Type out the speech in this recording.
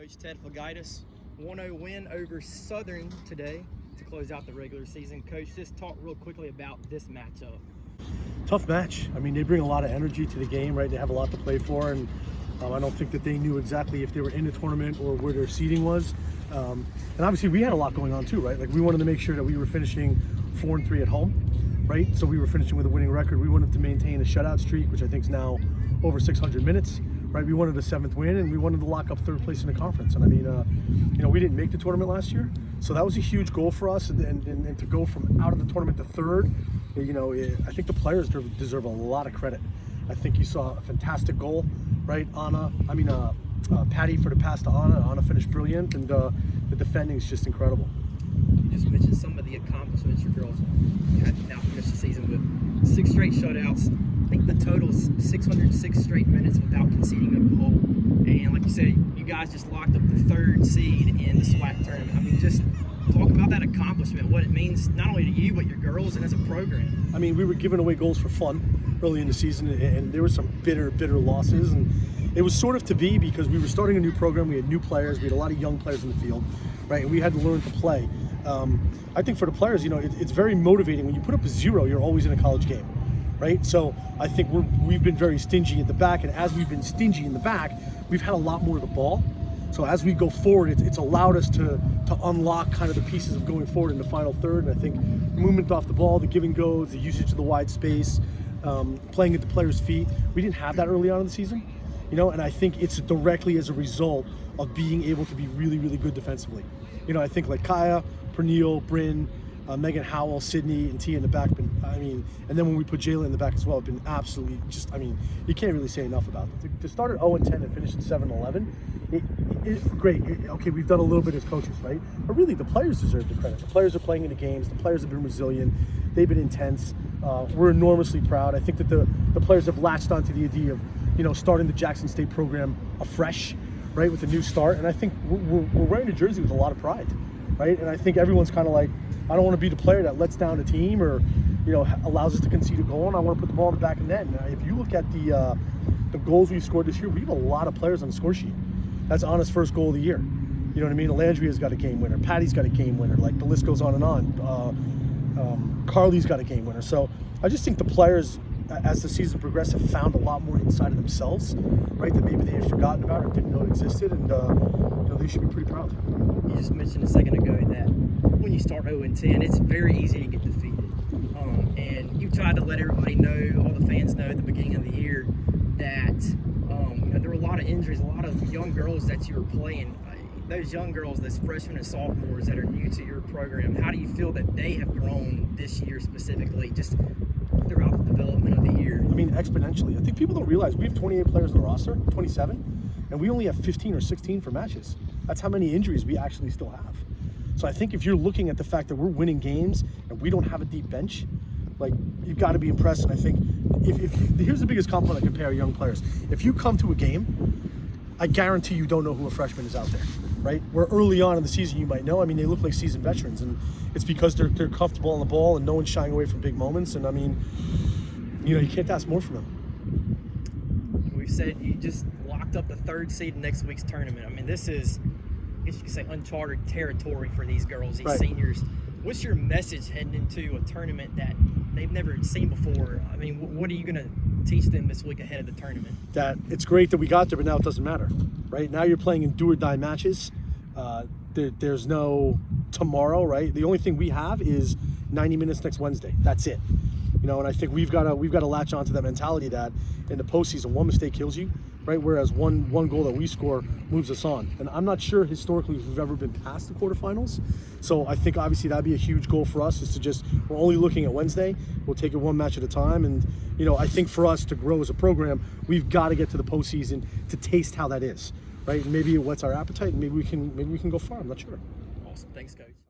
Coach Ted Flagaitis, 1-0 win over Southern today to close out the regular season. Coach, just talk real quickly about this matchup. Tough match. I mean, they bring a lot of energy to the game, right? They have a lot to play for, and I don't think that they knew exactly if they were in the tournament or where their seeding was. And obviously, we had a lot going on too, right? Like, we wanted to make sure that we were finishing 4-3 at home, right? So we were finishing with a winning record. We wanted to maintain a shutout streak, which I think is now over 600 minutes, right? We wanted a 7th win, and we wanted to lock up 3rd place in the conference. And I mean, we didn't make the tournament last year, so that was a huge goal for us. And to go from out of the tournament to 3rd, I think the players deserve a lot of credit. I think you saw a fantastic goal, right? Patty for the pass to Anna. Anna finished brilliant, and the defending is just incredible. You just mentioned some of the accomplishments your girls have now finished the season with 6 straight shutouts. I think the total is 606 straight minutes without conceding a goal. And like you said, you guys just locked up the 3rd seed in the SWAC Tournament. I mean, just talk about that accomplishment, what it means not only to you, but your girls and as a program. I mean, we were giving away goals for fun early in the season, and there were some bitter losses. And it was sort of to be, because we were starting a new program, we had new players, we had a lot of young players in the field, right? And we had to learn to play. I think for the players, it's very motivating. When you put up a 0, you're always in a college game, right? So I think we've been very stingy at the back, and as we've been stingy in the back, we've had a lot more of the ball. So as we go forward, it's allowed us to unlock kind of the pieces of going forward in the final third. And I think movement off the ball, the give and goes, the usage of the wide space, playing at the players' feet, we didn't have that early on in the season, and I think it's directly as a result of being able to be really, really good defensively. I think like Kaya, Pernille, Bryn, Megan Howell, Sydney, and Tia in the back, and then when we put Jayla in the back as well, it's been absolutely you can't really say enough about it. To start at 0-10 and finish at 7-11, it's great. Okay, we've done a little bit as coaches, right? But really, the players deserve the credit. The players are playing in the games. The players have been resilient. They've been intense. We're enormously proud. I think that the players have latched onto the idea of, starting the Jackson State program afresh, right, with a new start. And I think we're wearing a jersey with a lot of pride, right? And I think everyone's kind of like, I don't want to be the player that lets down a team or, allows us to concede a goal, and I want to put the ball in the back of the net. And if you look at the goals we've scored this year, we have a lot of players on the score sheet. That's Anna's first goal of the year. You know what I mean? Alandria's got a game winner. Patty's got a game winner. Like, the list goes on and on. Carly's got a game winner. So I just think the players, as the season progressed, have found a lot more inside of themselves, right, that maybe they had forgotten about or didn't know existed, and they should be pretty proud. You just mentioned a second ago that when you start 0-10, it's very easy to get defeated. And you tried to let everybody know, all the fans know at the beginning of the year, that there were a lot of injuries, a lot of young girls that you were playing. Those young girls, those freshmen and sophomores that are new to your program, how do you feel that they have grown this year specifically, just throughout the development of the year? I mean, exponentially. I think people don't realize we have 28 players on the roster, 27, and we only have 15 or 16 for matches. That's how many injuries we actually still have. So I think if you're looking at the fact that we're winning games and we don't have a deep bench, like, you've got to be impressed. And I think here's the biggest compliment I can pay our young players. If you come to a game, I guarantee you don't know who a freshman is out there, right? Where early on in the season you might know. I mean, they look like seasoned veterans, and it's because they're comfortable on the ball and no one's shying away from big moments. And I mean, you can't ask more from them. We've said you just locked up the 3rd seed in next week's tournament. I mean, this is, I guess you could say, uncharted territory for these girls, these seniors. What's your message heading into a tournament that they've never seen before? I mean, what are you going to teach them this week ahead of the tournament? That it's great that we got there, but now it doesn't matter, right? Now you're playing in do-or-die matches. There's no tomorrow, right? The only thing we have is 90 minutes next Wednesday. That's it. And I think we've got to latch onto that mentality that in the postseason, one mistake kills you, right? Whereas one goal that we score moves us on. And I'm not sure historically if we've ever been past the quarterfinals. So I think obviously that'd be a huge goal for us, is to we're only looking at Wednesday. We'll take it one match at a time. And, I think for us to grow as a program, we've got to get to the postseason to taste how that is, right? And maybe it whets our appetite, and maybe we can go far. I'm not sure. Awesome. Thanks, Coach.